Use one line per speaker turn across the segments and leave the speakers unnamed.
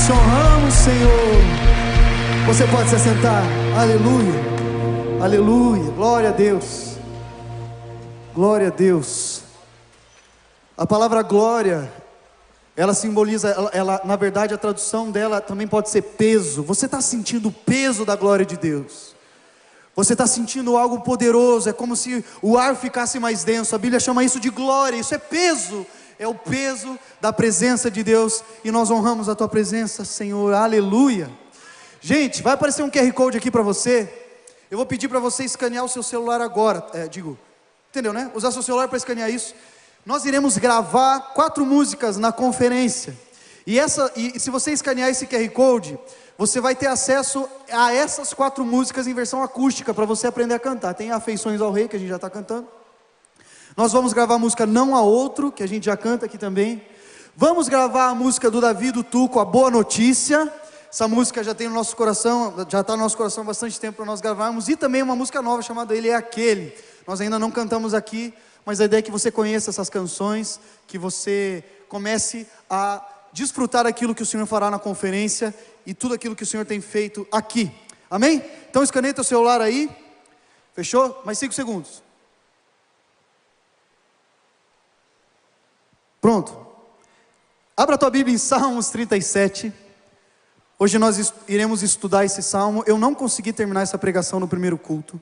Te honramos, Senhor. Você pode se assentar. Aleluia, aleluia, glória a Deus, glória a Deus. A palavra glória, ela simboliza, ela, na verdade a tradução dela também pode ser peso. Você está sentindo o peso da glória de Deus? Você está sentindo algo poderoso? É como se o ar ficasse mais denso. A Bíblia chama isso de glória. Isso é peso, é o peso da presença de Deus. E nós honramos a tua presença, Senhor, aleluia. Gente, vai aparecer um QR Code aqui para você. Eu vou pedir para você escanear o seu celular agora. Entendeu, né? Usar seu celular para escanear isso. Nós iremos gravar 4 músicas na conferência. E se você escanear esse QR Code, você vai ter acesso a essas 4 músicas em versão acústica, para você aprender a cantar. Tem Afeições ao Rei, que a gente já está cantando. Nós vamos gravar a música Não Há Outro, que a gente já canta aqui também. Vamos gravar a música do Davi do Tuco, A Boa Notícia. Essa música já tem no nosso coração, já está no nosso coração há bastante tempo para nós gravarmos. E também uma música nova chamada Ele é Aquele. Nós ainda não cantamos aqui, mas a ideia é que você conheça essas canções, que você comece a desfrutar aquilo que o Senhor fará na conferência e tudo aquilo que o Senhor tem feito aqui. Amém? Então escaneia teu celular aí. Fechou? Mais 5 segundos. Pronto. Abra a tua Bíblia em Salmos 37. Hoje nós iremos estudar esse salmo. Eu não consegui terminar essa pregação no primeiro culto,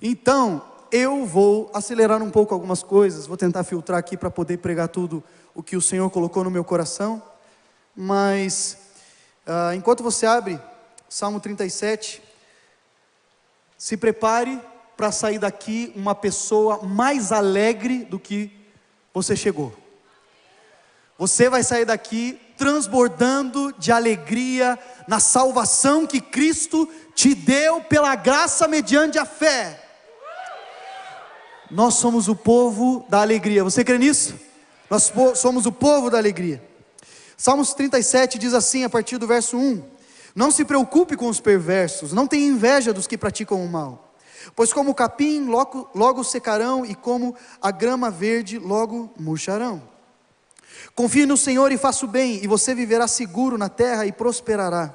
então eu vou acelerar um pouco algumas coisas. Vou tentar filtrar aqui para poder pregar tudo o que o Senhor colocou no meu coração. Mas enquanto você abre Salmo 37, se prepare para sair daqui uma pessoa mais alegre do que você chegou. Você vai sair daqui transbordando de alegria na salvação que Cristo te deu pela graça mediante a fé. Nós somos o povo da alegria. Você crê nisso? Nós somos o povo da alegria. Salmos 37 diz assim, a partir do verso 1: Não se preocupe com os perversos, não tenha inveja dos que praticam o mal, pois como o capim logo secarão, e como a grama verde logo murcharão. Confie no Senhor e faça o bem, e você viverá seguro na terra e prosperará.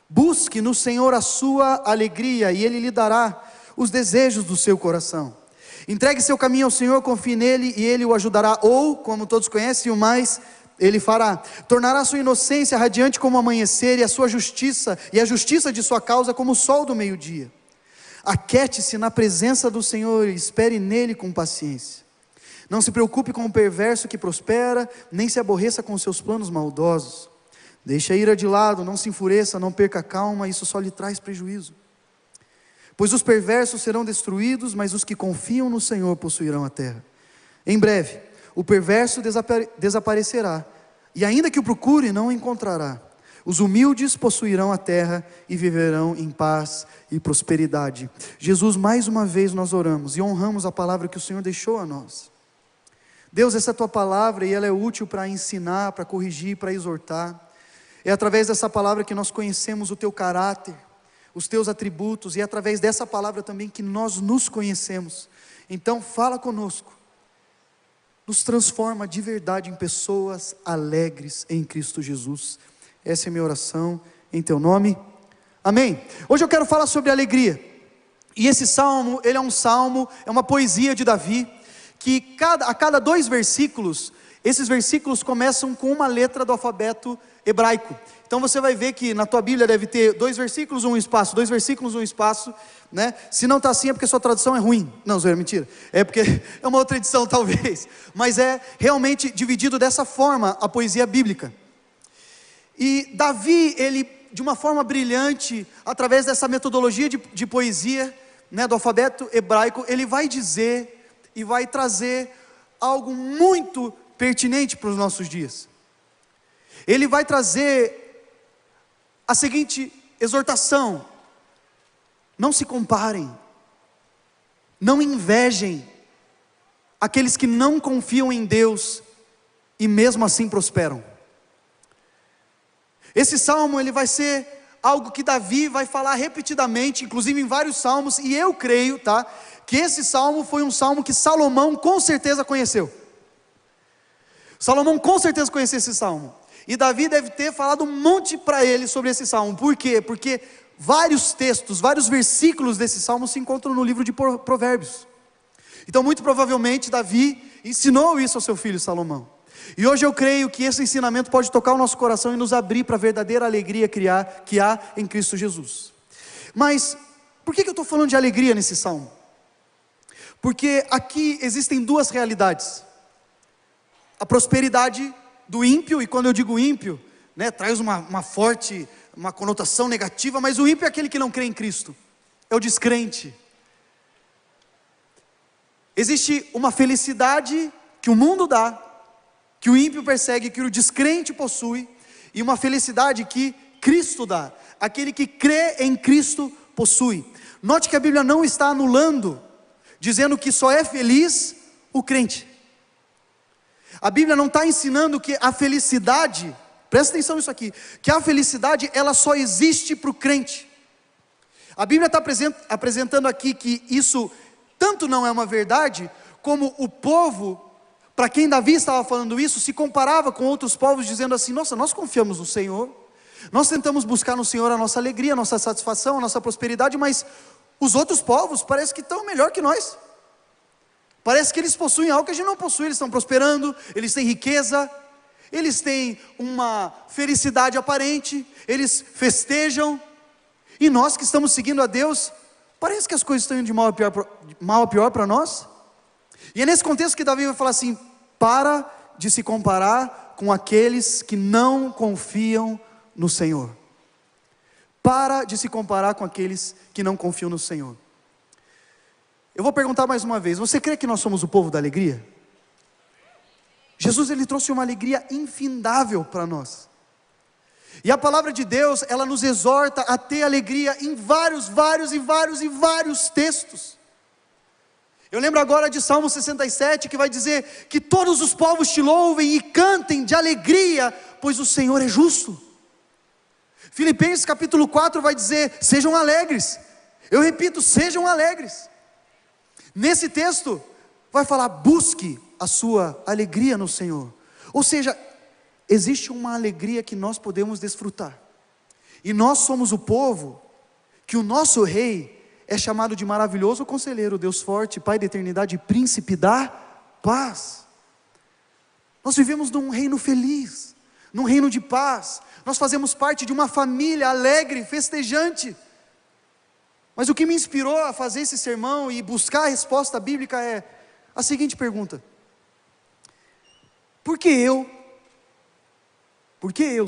Busque no Senhor a sua alegria, e Ele lhe dará os desejos do seu coração. Entregue seu caminho ao Senhor, confie nele, e Ele o ajudará. Ou, como todos conhecem, o mais Ele fará. Tornará sua inocência radiante como o amanhecer, e a sua justiça, e a justiça de sua causa como o sol do meio-dia. Aquete-se na presença do Senhor, e espere nele com paciência. Não se preocupe com o perverso que prospera, nem se aborreça com os seus planos maldosos. Deixe a ira de lado, não se enfureça, não perca a calma, isso só lhe traz prejuízo. Pois os perversos serão destruídos, mas os que confiam no Senhor possuirão a terra. Em breve, o perverso desaparecerá, e ainda que o procure, não o encontrará. Os humildes possuirão a terra e viverão em paz e prosperidade. Jesus, mais uma vez nós oramos e honramos a palavra que o Senhor deixou a nós. Deus, essa é a tua palavra, e ela é útil para ensinar, para corrigir, para exortar. É através dessa palavra que nós conhecemos o teu caráter, os teus atributos, e é através dessa palavra também que nós nos conhecemos. Então fala conosco, nos transforma de verdade em pessoas alegres em Cristo Jesus. Essa é a minha oração em teu nome, amém. Hoje eu quero falar sobre alegria, e esse salmo, ele é um salmo, é uma poesia de Davi, que a cada 2 versículos, esses versículos começam com uma letra do alfabeto hebraico. Então você vai ver que na tua Bíblia deve ter 2 versículos, um espaço, 2 versículos, um espaço, né? Se não está assim é porque sua tradução é ruim. Não, zoeira, mentira. É porque é uma outra edição talvez. Mas é realmente dividido dessa forma a poesia bíblica. E Davi, ele de uma forma brilhante, através dessa metodologia de poesia, né, do alfabeto hebraico, ele vai dizer e vai trazer algo muito pertinente para os nossos dias. Ele vai trazer a seguinte exortação: não se comparem, não invejem aqueles que não confiam em Deus e mesmo assim prosperam. Esse salmo, ele vai ser algo que Davi vai falar repetidamente, inclusive em vários salmos, e eu creio, que esse salmo foi um salmo que Salomão com certeza conheceu. Salomão com certeza conhecia esse salmo. E Davi deve ter falado um monte para ele sobre esse salmo. Por quê? Porque vários textos, vários versículos desse salmo se encontram no livro de Provérbios. Então muito provavelmente Davi ensinou isso ao seu filho Salomão. E hoje eu creio que esse ensinamento pode tocar o nosso coração e nos abrir para a verdadeira alegria que há em Cristo Jesus. Mas por que eu estou falando de alegria nesse salmo? Porque aqui existem duas realidades: a prosperidade do ímpio, e quando eu digo ímpio, traz uma forte, uma conotação negativa, mas o ímpio é aquele que não crê em Cristo, é o descrente. Existe uma felicidade que o mundo dá, que o ímpio persegue, que o descrente possui, e uma felicidade que Cristo dá, aquele que crê em Cristo possui. Note que a Bíblia não está anulando, dizendo que só é feliz o crente. A Bíblia não está ensinando que a felicidade, presta atenção nisso aqui, que a felicidade ela só existe para o crente. A Bíblia está apresentando aqui que isso tanto não é uma verdade, como o povo, para quem Davi estava falando isso, se comparava com outros povos, dizendo assim: nossa, nós confiamos no Senhor, nós tentamos buscar no Senhor a nossa alegria, a nossa satisfação, a nossa prosperidade, mas os outros povos parece que estão melhor que nós. Parece que eles possuem algo que a gente não possui. Eles estão prosperando, eles têm riqueza, eles têm uma felicidade aparente, eles festejam, e nós que estamos seguindo a Deus, parece que as coisas estão indo de mal a pior para nós. E é nesse contexto que Davi vai falar assim: para de se comparar com aqueles que não confiam no Senhor. Para de se comparar com aqueles que não confiam no Senhor. Eu vou perguntar mais uma vez: você crê que nós somos o povo da alegria? Jesus, ele trouxe uma alegria infindável para nós. E a palavra de Deus, ela nos exorta a ter alegria em vários textos. Eu lembro agora de Salmo 67, que vai dizer que todos os povos te louvem e cantem de alegria, pois o Senhor é justo. Filipenses capítulo 4 vai dizer: sejam alegres. Eu repito, sejam alegres. Nesse texto, vai falar: busque a sua alegria no Senhor. Ou seja, existe uma alegria que nós podemos desfrutar. E nós somos o povo que o nosso rei é chamado de maravilhoso conselheiro, Deus forte, Pai da eternidade, príncipe da paz. Nós vivemos num reino feliz, num reino de paz. Nós fazemos parte de uma família alegre, festejante. Mas o que me inspirou a fazer esse sermão e buscar a resposta bíblica é a seguinte pergunta: por que eu,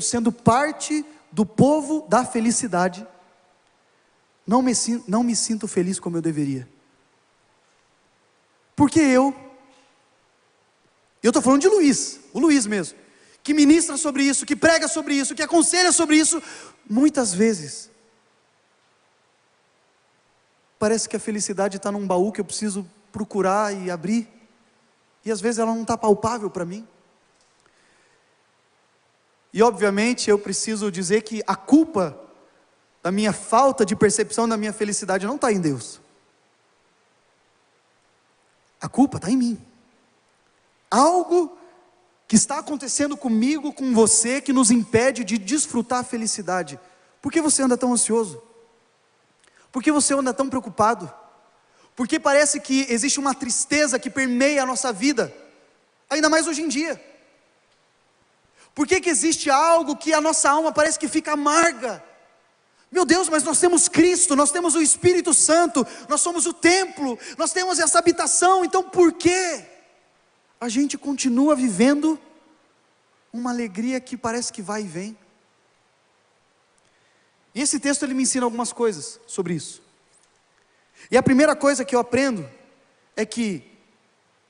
sendo parte do povo da felicidade, não me sinto feliz como eu deveria? Porque eu estou falando de Luiz, o Luiz mesmo, que ministra sobre isso, que prega sobre isso, que aconselha sobre isso, muitas vezes parece que a felicidade está num baú que eu preciso procurar e abrir, e às vezes ela não está palpável para mim. E obviamente eu preciso dizer que a culpa da minha falta de percepção da minha felicidade não está em Deus. A culpa está em mim. Algo que está acontecendo comigo, com você, que nos impede de desfrutar a felicidade. Por que você anda tão ansioso? Por que você anda tão preocupado? Porque parece que existe uma tristeza que permeia a nossa vida, ainda mais hoje em dia. Por que existe algo que a nossa alma parece que fica amarga? Meu Deus, mas nós temos Cristo, nós temos o Espírito Santo, nós somos o templo, nós temos essa habitação, então por que a gente continua vivendo uma alegria que parece que vai e vem? E esse texto ele me ensina algumas coisas sobre isso. E a primeira coisa que eu aprendo é que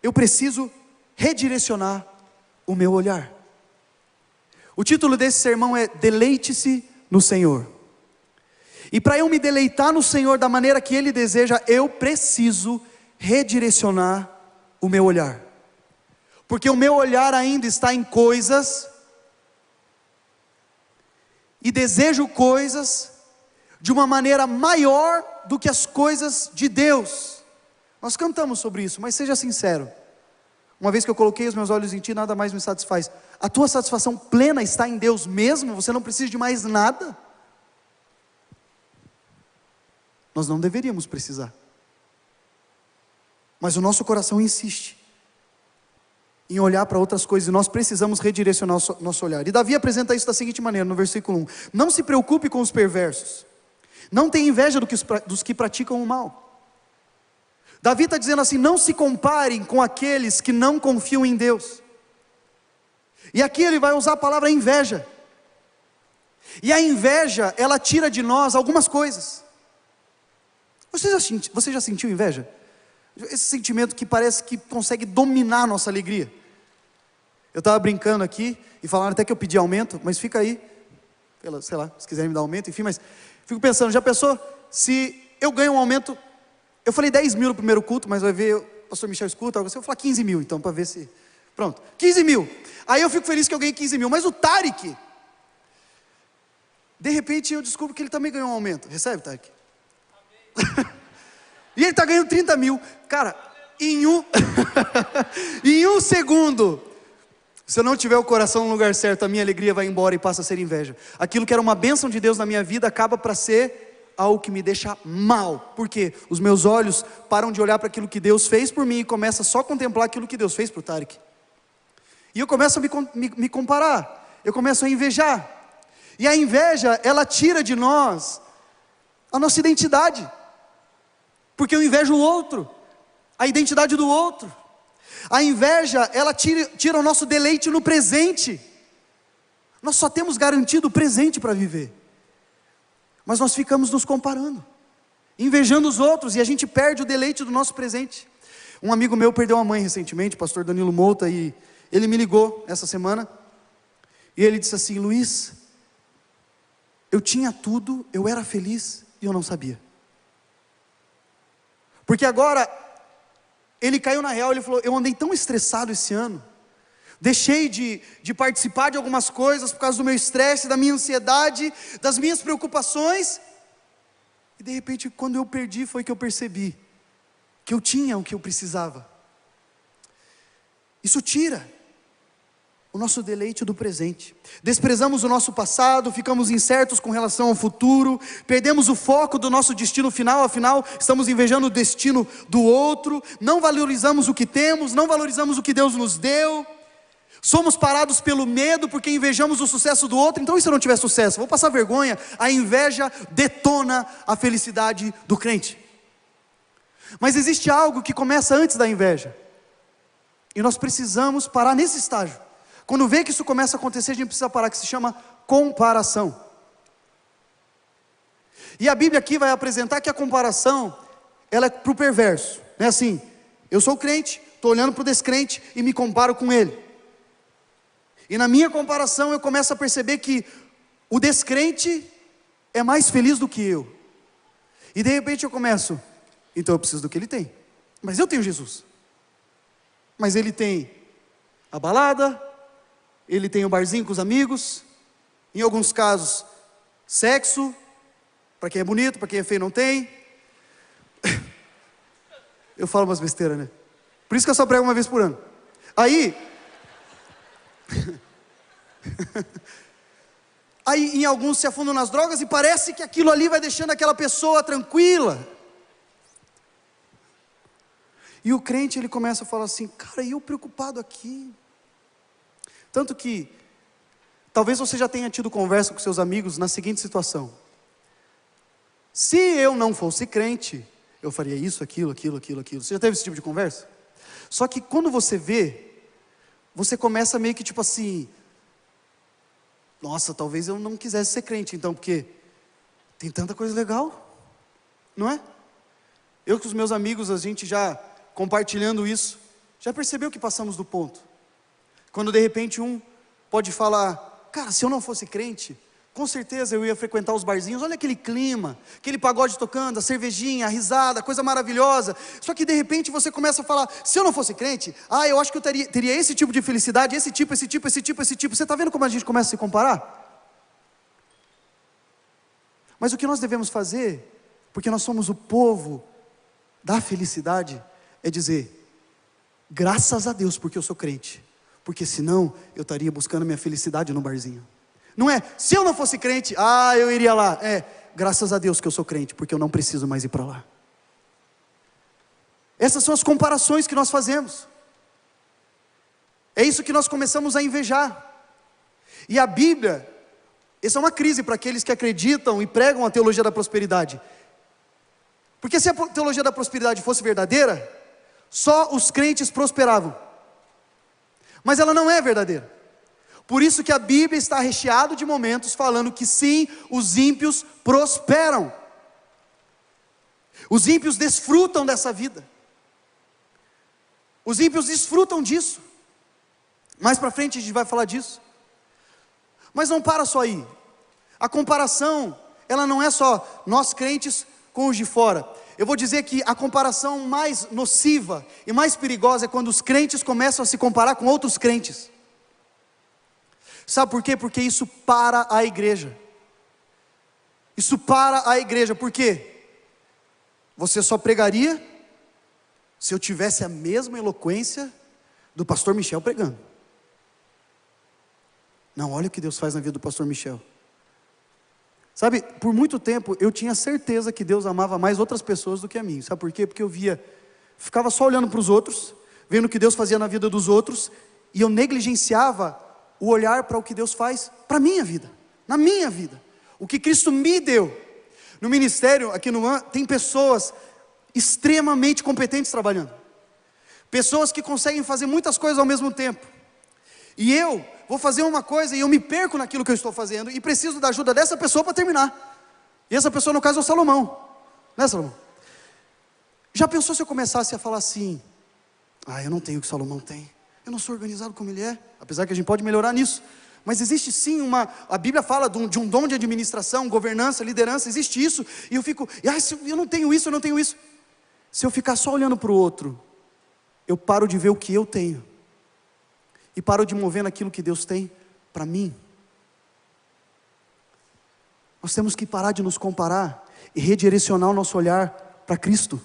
eu preciso redirecionar o meu olhar. O título desse sermão é Deleite-se no Senhor. E para eu me deleitar no Senhor da maneira que Ele deseja, eu preciso redirecionar o meu olhar. Porque o meu olhar ainda está em coisas, e desejo coisas de uma maneira maior do que as coisas de Deus. Nós cantamos sobre isso, mas seja sincero: uma vez que eu coloquei os meus olhos em Ti, nada mais me satisfaz. A tua satisfação plena está em Deus mesmo, você não precisa de mais nada. Nós não deveríamos precisar. Mas o nosso coração insiste em olhar para outras coisas, e nós precisamos redirecionar o nosso olhar. E Davi apresenta isso da seguinte maneira, no versículo 1: não se preocupe com os perversos, não tenha inveja dos que praticam o mal. Davi está dizendo assim: não se comparem com aqueles que não confiam em Deus. E aqui ele vai usar a palavra inveja. E a inveja, ela tira de nós algumas coisas. Você já sentiu inveja? Esse sentimento que parece que consegue dominar a nossa alegria. Eu estava brincando aqui, e falaram até que eu pedi aumento, mas fica aí, sei lá, se quiserem me dar aumento, enfim, mas fico pensando, já pensou, se eu ganho um aumento, eu falei 10 mil no primeiro culto, mas vai ver, o pastor Michel escuta, algo assim, eu vou falar 15 mil, então, para ver se, pronto, 15 mil, aí eu fico feliz que eu ganhei 15 mil, mas o Tarek, de repente eu descubro que ele também ganhou um aumento, recebe, Tarek? E ele está ganhando 30 mil, cara, em um segundo, se eu não tiver o coração no lugar certo, a minha alegria vai embora e passa a ser inveja. Aquilo que era uma bênção de Deus na minha vida, acaba para ser algo que me deixa mal. Por quê? Os meus olhos param de olhar para aquilo que Deus fez por mim, e começam só a contemplar aquilo que Deus fez para o Tarek. E eu começo a me comparar, eu começo a invejar. E a inveja, ela tira de nós a nossa identidade. Porque eu invejo o outro, a identidade do outro. A inveja, ela tira o nosso deleite no presente. Nós só temos garantido o presente para viver. Mas nós ficamos nos comparando, invejando os outros, e a gente perde o deleite do nosso presente. Um amigo meu perdeu a mãe recentemente, o pastor Danilo Mouta, e ele me ligou essa semana, e ele disse assim: Luiz, eu tinha tudo, eu era feliz, e eu não sabia. Porque agora, ele caiu na real, ele falou: eu andei tão estressado esse ano, deixei de participar de algumas coisas, por causa do meu estresse, da minha ansiedade, das minhas preocupações, e de repente, quando eu perdi, foi que eu percebi, que eu tinha o que eu precisava. Isso tira o nosso deleite do presente, desprezamos o nosso passado, ficamos incertos com relação ao futuro, perdemos o foco do nosso destino final, afinal estamos invejando o destino do outro, não valorizamos o que temos, não valorizamos o que Deus nos deu, somos parados pelo medo, porque invejamos o sucesso do outro. Então, e se eu não tiver sucesso? Vou passar vergonha. A inveja detona a felicidade do crente. Mas existe algo que começa antes da inveja, e nós precisamos parar nesse estágio. Quando vê que isso começa a acontecer, a gente precisa parar, que se chama comparação. E a Bíblia aqui vai apresentar que a comparação, ela é para o perverso. Não é assim: eu sou crente, estou olhando para o descrente e me comparo com ele. E na minha comparação eu começo a perceber que o descrente é mais feliz do que eu. E de repente eu começo: então eu preciso do que ele tem. Mas eu tenho Jesus. Mas ele tem a balada, ele tem o barzinho com os amigos, em alguns casos, sexo, para quem é bonito, para quem é feio não tem. Eu falo umas besteiras, né? Por isso que eu só prego uma vez por ano. Aí, em alguns se afundam nas drogas, e parece que aquilo ali vai deixando aquela pessoa tranquila. E o crente, ele começa a falar assim: cara, e eu preocupado aqui? Tanto que, talvez você já tenha tido conversa com seus amigos na seguinte situação: se eu não fosse crente, eu faria isso, aquilo. Você já teve esse tipo de conversa? Só que quando você vê, você começa meio que tipo assim: nossa, talvez eu não quisesse ser crente então, porque tem tanta coisa legal, não é? Eu com os meus amigos, a gente já compartilhando isso, já percebeu que passamos do ponto. Quando de repente um pode falar: cara, se eu não fosse crente, com certeza eu ia frequentar os barzinhos, olha aquele clima, aquele pagode tocando, a cervejinha, a risada, coisa maravilhosa. Só que de repente você começa a falar: se eu não fosse crente, eu acho que eu teria esse tipo de felicidade, esse tipo. Você está vendo como a gente começa a se comparar? Mas o que nós devemos fazer, porque nós somos o povo da felicidade, é dizer: graças a Deus porque eu sou crente, porque senão eu estaria buscando minha felicidade no barzinho. Não é, se eu não fosse crente, eu iria lá. Graças a Deus que eu sou crente, porque eu não preciso mais ir para lá. Essas são as comparações que nós fazemos. É isso que nós começamos a invejar. E a Bíblia, essa é uma crise para aqueles que acreditam e pregam a teologia da prosperidade. Porque se a teologia da prosperidade fosse verdadeira, só os crentes prosperavam. Mas ela não é verdadeira. Por isso que a Bíblia está recheada de momentos falando que sim, os ímpios prosperam. Os ímpios desfrutam dessa vida. Os ímpios desfrutam disso. Mais para frente a gente vai falar disso. Mas não para só aí. A comparação, ela não é só nós crentes com os de fora. Eu vou dizer que a comparação mais nociva e mais perigosa é quando os crentes começam a se comparar com outros crentes. Sabe por quê? Porque isso para a igreja. Isso para a igreja. Por quê? Você só pregaria se eu tivesse a mesma eloquência do pastor Michel pregando. Não, olha o que Deus faz na vida do pastor Michel. Sabe, por muito tempo eu tinha certeza que Deus amava mais outras pessoas do que a mim. Sabe por quê? Porque eu ficava só olhando para os outros, vendo o que Deus fazia na vida dos outros, e eu negligenciava o olhar para o que Deus faz para a minha vida, na minha vida. O que Cristo me deu. No ministério, aqui no AN, tem pessoas extremamente competentes trabalhando. Pessoas que conseguem fazer muitas coisas ao mesmo tempo. E eu vou fazer uma coisa e eu me perco naquilo que eu estou fazendo e preciso da ajuda dessa pessoa para terminar. E essa pessoa no caso é o Salomão. Né, Salomão? Já pensou se eu começasse a falar assim: eu não tenho o que Salomão tem, eu não sou organizado como ele é, apesar que a gente pode melhorar nisso, mas existe sim a Bíblia fala de um dom de administração, governança, liderança, existe isso, e eu fico, eu não tenho isso, eu não tenho isso. Se eu ficar só olhando para o outro, eu paro de ver o que eu tenho, e paro de mover naquilo que Deus tem para mim. Nós temos que parar de nos comparar, e redirecionar o nosso olhar para Cristo.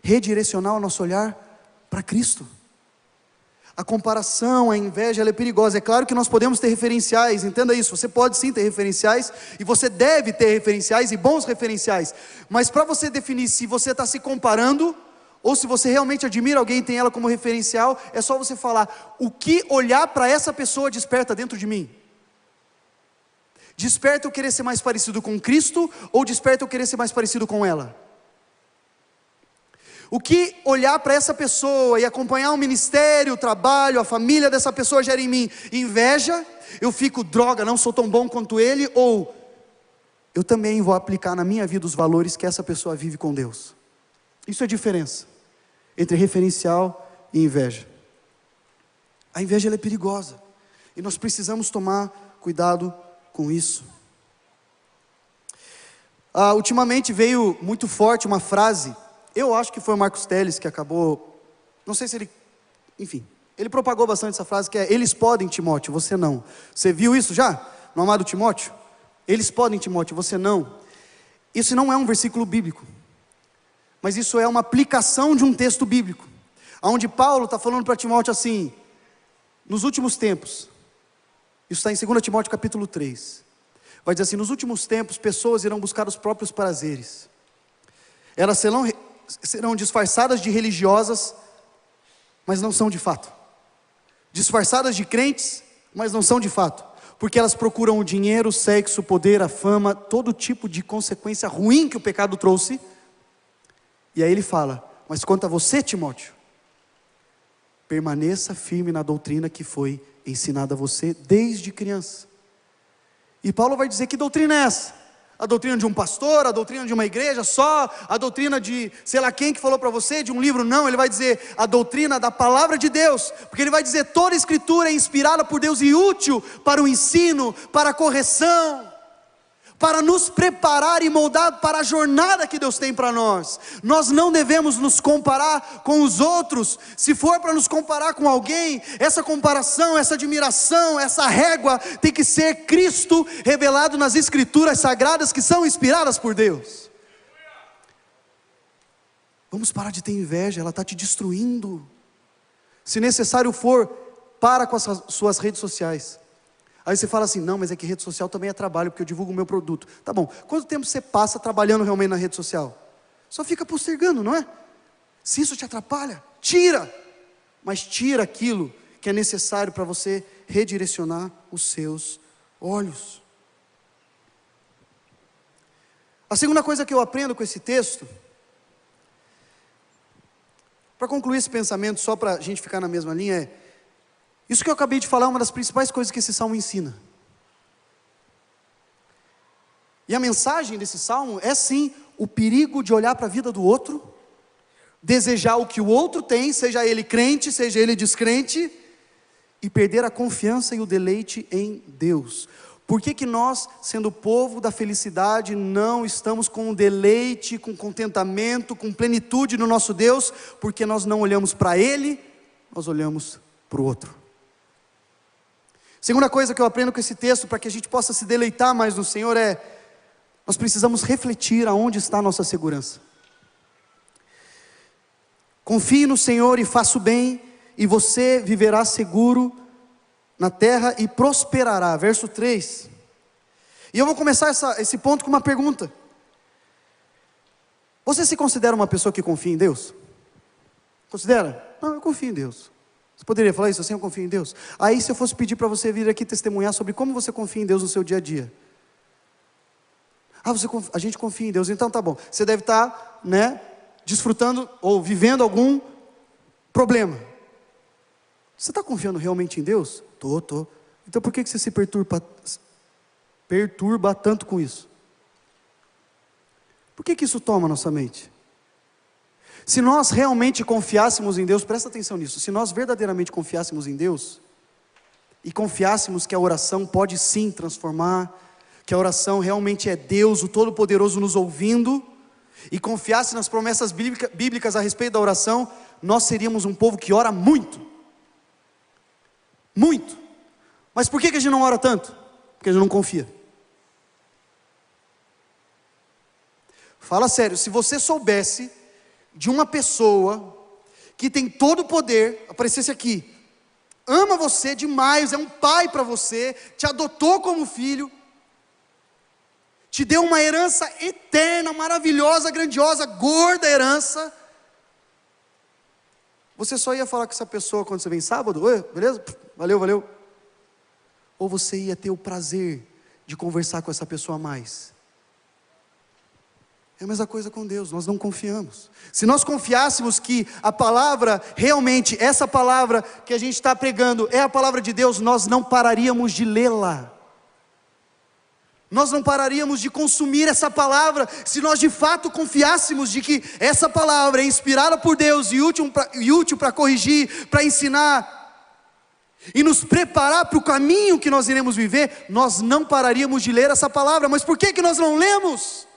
Redirecionar o nosso olhar para Cristo. A comparação, a inveja, ela é perigosa. É claro que nós podemos ter referenciais, entenda isso, você pode sim ter referenciais, e você deve ter referenciais, e bons referenciais, mas para você definir se você está se comparando, ou se você realmente admira alguém e tem ela como referencial, é só você falar: o que olhar para essa pessoa desperta dentro de mim? Desperta eu querer ser mais parecido com Cristo, ou desperta eu querer ser mais parecido com ela? O que olhar para essa pessoa e acompanhar o ministério, o trabalho, a família dessa pessoa gera em mim? Inveja? Eu fico, droga, não sou tão bom quanto ele? Ou eu também vou aplicar na minha vida os valores que essa pessoa vive com Deus? Isso é a diferença entre referencial e inveja. A inveja ela é perigosa, e nós precisamos tomar cuidado com isso. Ultimamente veio muito forte uma frase, eu acho que foi o Marcos Telles que acabou, não sei se ele, enfim, ele propagou bastante essa frase, que é: eles podem, Timóteo, você não. Você viu isso já, no amado Timóteo? Eles podem, Timóteo, você não. Isso não é um versículo bíblico, mas isso é uma aplicação de um texto bíblico, onde Paulo está falando para Timóteo assim: nos últimos tempos, isso está em 2 Timóteo capítulo 3, vai dizer assim: nos últimos tempos, pessoas irão buscar os próprios prazeres, elas serão disfarçadas de religiosas, mas não são de fato, disfarçadas de crentes, mas não são de fato, porque elas procuram o dinheiro, o sexo, o poder, a fama, todo tipo de consequência ruim que o pecado trouxe. E aí ele fala: mas quanto a você, Timóteo, permaneça firme na doutrina que foi ensinada a você desde criança. E Paulo vai dizer: que doutrina é essa? A doutrina de um pastor, a doutrina de uma igreja só, a doutrina de sei lá quem que falou para você, de um livro? Não, ele vai dizer a doutrina da palavra de Deus, porque ele vai dizer: toda escritura é inspirada por Deus e útil para o ensino, para a correção, para nos preparar e moldar para a jornada que Deus tem para nós. Nós não devemos nos comparar com os outros. Se for para nos comparar com alguém, essa comparação, essa admiração, essa régua tem que ser Cristo revelado nas escrituras sagradas que são inspiradas por Deus. Vamos parar de ter inveja, ela está te destruindo. Se necessário for, para com as suas redes sociais. Aí você fala assim, não, mas é que rede social também é trabalho, porque eu divulgo o meu produto. Tá bom, quanto tempo você passa trabalhando realmente na rede social? Só fica postergando, não é? Se isso te atrapalha, tira. Mas tira aquilo que é necessário para você redirecionar os seus olhos. A segunda coisa que eu aprendo com esse texto, para concluir esse pensamento, só para a gente ficar na mesma linha, é: isso que eu acabei de falar é uma das principais coisas que esse salmo ensina. E a mensagem desse salmo é sim o perigo de olhar para a vida do outro, desejar o que o outro tem, seja ele crente, seja ele descrente, e perder a confiança e o deleite em Deus. Por que nós, sendo o povo da felicidade, não estamos com deleite, com contentamento, com plenitude no nosso Deus? Porque nós não olhamos para Ele, nós olhamos para o outro. Segunda coisa que eu aprendo com esse texto, para que a gente possa se deleitar mais no Senhor, é: nós precisamos refletir aonde está a nossa segurança. Confie no Senhor e faça o bem, e você viverá seguro na terra e prosperará. Verso 3. E eu vou começar esse ponto com uma pergunta. Você se considera uma pessoa que confia em Deus? Considera? Não, eu confio em Deus. Você poderia falar isso assim? Eu confio em Deus. Aí se eu fosse pedir para você vir aqui testemunhar sobre como você confia em Deus no seu dia a dia. A gente confia em Deus, então tá bom. Você deve estar, desfrutando ou vivendo algum problema. Você está confiando realmente em Deus? Tô. Então por que você se perturba tanto com isso? Por que isso toma a nossa mente? Se nós realmente confiássemos em Deus, presta atenção nisso, se nós verdadeiramente confiássemos em Deus, e confiássemos que a oração pode sim transformar, que a oração realmente é Deus, o Todo-Poderoso nos ouvindo, e confiasse nas promessas bíblicas a respeito da oração, nós seríamos um povo que ora muito. Muito. Mas por que a gente não ora tanto? Porque a gente não confia. Fala sério, se você soubesse de uma pessoa que tem todo o poder, aparecesse aqui, ama você demais, é um pai para você, te adotou como filho, te deu uma herança eterna, maravilhosa, grandiosa, gorda herança, você só ia falar com essa pessoa quando você vem sábado? Oi, beleza? Valeu. Ou você ia ter o prazer de conversar com essa pessoa mais? É a mesma coisa com Deus, nós não confiamos. Se nós confiássemos que a palavra, realmente, essa palavra que a gente está pregando é a palavra de Deus, nós não pararíamos de lê-la. Nós não pararíamos de consumir essa palavra, se nós de fato confiássemos de que essa palavra é inspirada por Deus e útil para corrigir, para ensinar, e nos preparar para o caminho que nós iremos viver, nós não pararíamos de ler essa palavra. Mas por que nós não lemos?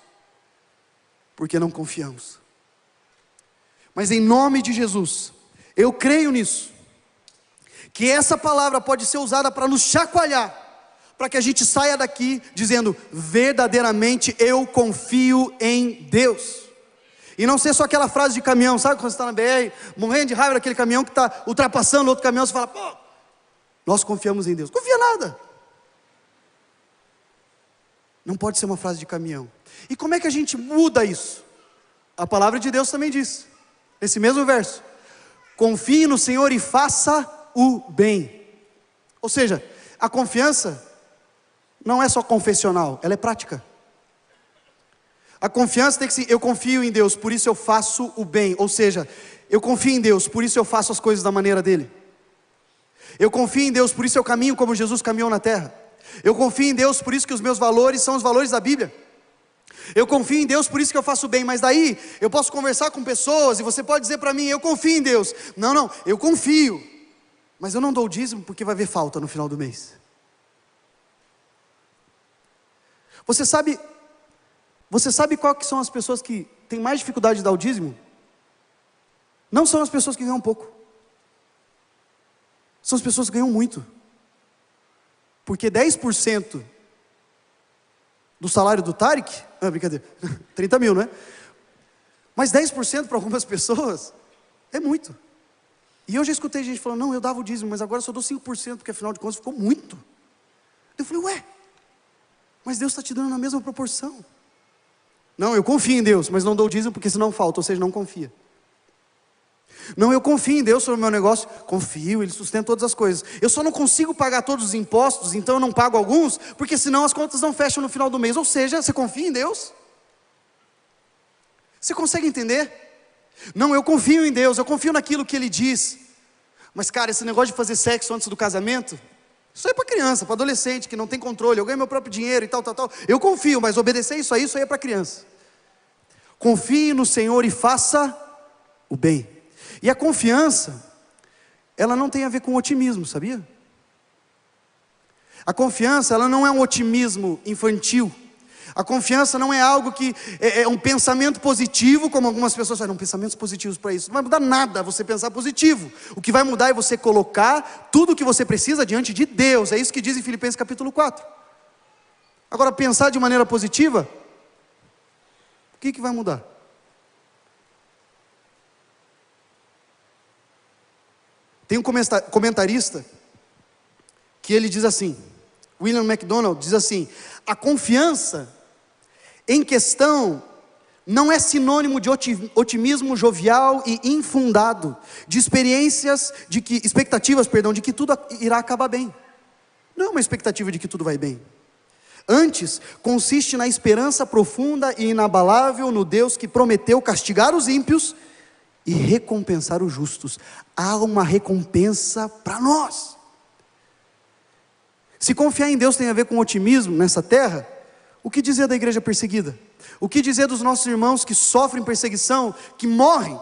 Porque não confiamos. Mas em nome de Jesus, eu creio nisso, que essa palavra pode ser usada para nos chacoalhar, para que a gente saia daqui dizendo: verdadeiramente eu confio em Deus. E não ser só aquela frase de caminhão, sabe quando você está na BR, morrendo de raiva daquele caminhão que está ultrapassando outro caminhão, você fala: pô, nós confiamos em Deus. Confia nada. Não pode ser uma frase de caminhão. E como é que a gente muda isso? A palavra de Deus também diz, nesse mesmo verso: confie no Senhor e faça o bem. Ou seja, a confiança não é só confessional, ela é prática. A confiança tem que ser: eu confio em Deus, por isso eu faço o bem. Ou seja, eu confio em Deus, por isso eu faço as coisas da maneira dele. Eu confio em Deus, por isso eu caminho como Jesus caminhou na terra. Eu confio em Deus, por isso que os meus valores são os valores da Bíblia. Eu confio em Deus, por isso que eu faço bem. Mas daí, eu posso conversar com pessoas, e você pode dizer para mim: eu confio em Deus. Não, eu confio, mas eu não dou o dízimo porque vai haver falta no final do mês. Você sabe qual que são as pessoas que têm mais dificuldade de dar o dízimo? Não são as pessoas que ganham pouco, são as pessoas que ganham muito. Porque 10% do salário do Tarek, brincadeira, 30 mil, não é? Mas 10% para algumas pessoas é muito. E eu já escutei gente falando, não, eu dava o dízimo, mas agora só dou 5%, porque afinal de contas ficou muito. Eu falei, ué, mas Deus está te dando na mesma proporção. Não, eu confio em Deus, mas não dou o dízimo porque senão falta, ou seja, não confia. Não, eu confio em Deus sobre o meu negócio, confio, Ele sustenta todas as coisas. Eu só não consigo pagar todos os impostos, então eu não pago alguns, porque senão as contas não fecham no final do mês. Ou seja, você confia em Deus? Você consegue entender? Não, eu confio em Deus, eu confio naquilo que Ele diz. Mas cara, esse negócio de fazer sexo antes do casamento, isso aí é para criança, para adolescente, que não tem controle, eu ganho meu próprio dinheiro e tal. Eu confio, mas obedecer isso aí é para criança. Confie no Senhor e faça o bem. E a confiança, ela não tem a ver com otimismo, sabia? A confiança, ela não é um otimismo infantil. A confiança não é algo que é um pensamento positivo, como algumas pessoas falam, pensamentos positivos para isso. Não vai mudar nada você pensar positivo. O que vai mudar é você colocar tudo o que você precisa diante de Deus. É isso que diz em Filipenses capítulo 4. Agora, pensar de maneira positiva, o que vai mudar? Tem um comentarista que ele diz assim, William MacDonald diz assim: a confiança em questão não é sinônimo de otimismo jovial e infundado, de expectativas, de que tudo irá acabar bem. Não é uma expectativa de que tudo vai bem. Antes, consiste na esperança profunda e inabalável no Deus que prometeu castigar os ímpios e recompensar os justos. Há uma recompensa para nós. Se confiar em Deus tem a ver com otimismo nessa terra, o que dizer da igreja perseguida? O que dizer dos nossos irmãos que sofrem perseguição, que morrem?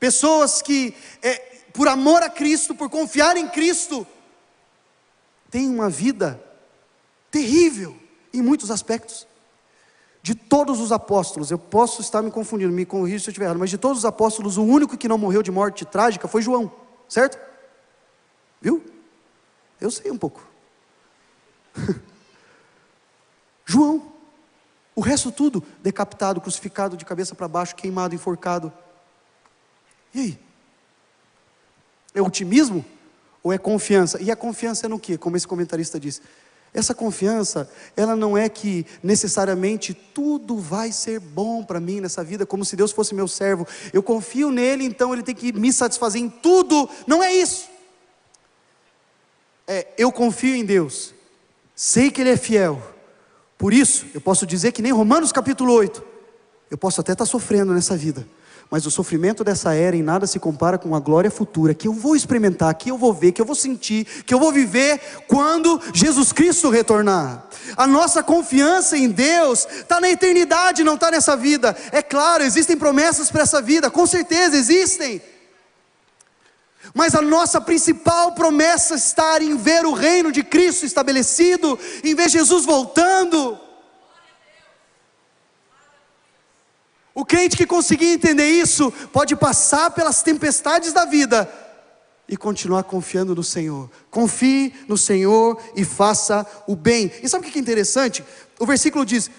Pessoas que, por amor a Cristo, por confiar em Cristo, têm uma vida terrível em muitos aspectos. De todos os apóstolos, eu posso estar me confundindo, me corrija se eu estiver errado, mas de todos os apóstolos, o único que não morreu de morte trágica foi João, certo? Viu? Eu sei um pouco. João, o resto tudo, decapitado, crucificado de cabeça para baixo, queimado, enforcado. E aí? É otimismo ou é confiança? E a confiança é no quê? Como esse comentarista diz, essa confiança, ela não é que necessariamente tudo vai ser bom para mim nessa vida, como se Deus fosse meu servo. Eu confio nele, então ele tem que me satisfazer em tudo. Não é isso. Eu confio em Deus, sei que Ele é fiel. Por isso, eu posso dizer que nem Romanos capítulo 8, eu posso até estar sofrendo nessa vida, mas o sofrimento dessa era em nada se compara com a glória futura, que eu vou experimentar, que eu vou ver, que eu vou sentir, que eu vou viver quando Jesus Cristo retornar. A nossa confiança em Deus está na eternidade, não está nessa vida. É claro, existem promessas para essa vida, com certeza existem, mas a nossa principal promessa está em ver o reino de Cristo estabelecido, em ver Jesus voltando. O crente que conseguir entender isso, pode passar pelas tempestades da vida e continuar confiando no Senhor. Confie no Senhor e faça o bem. E sabe o que é interessante? O versículo diz,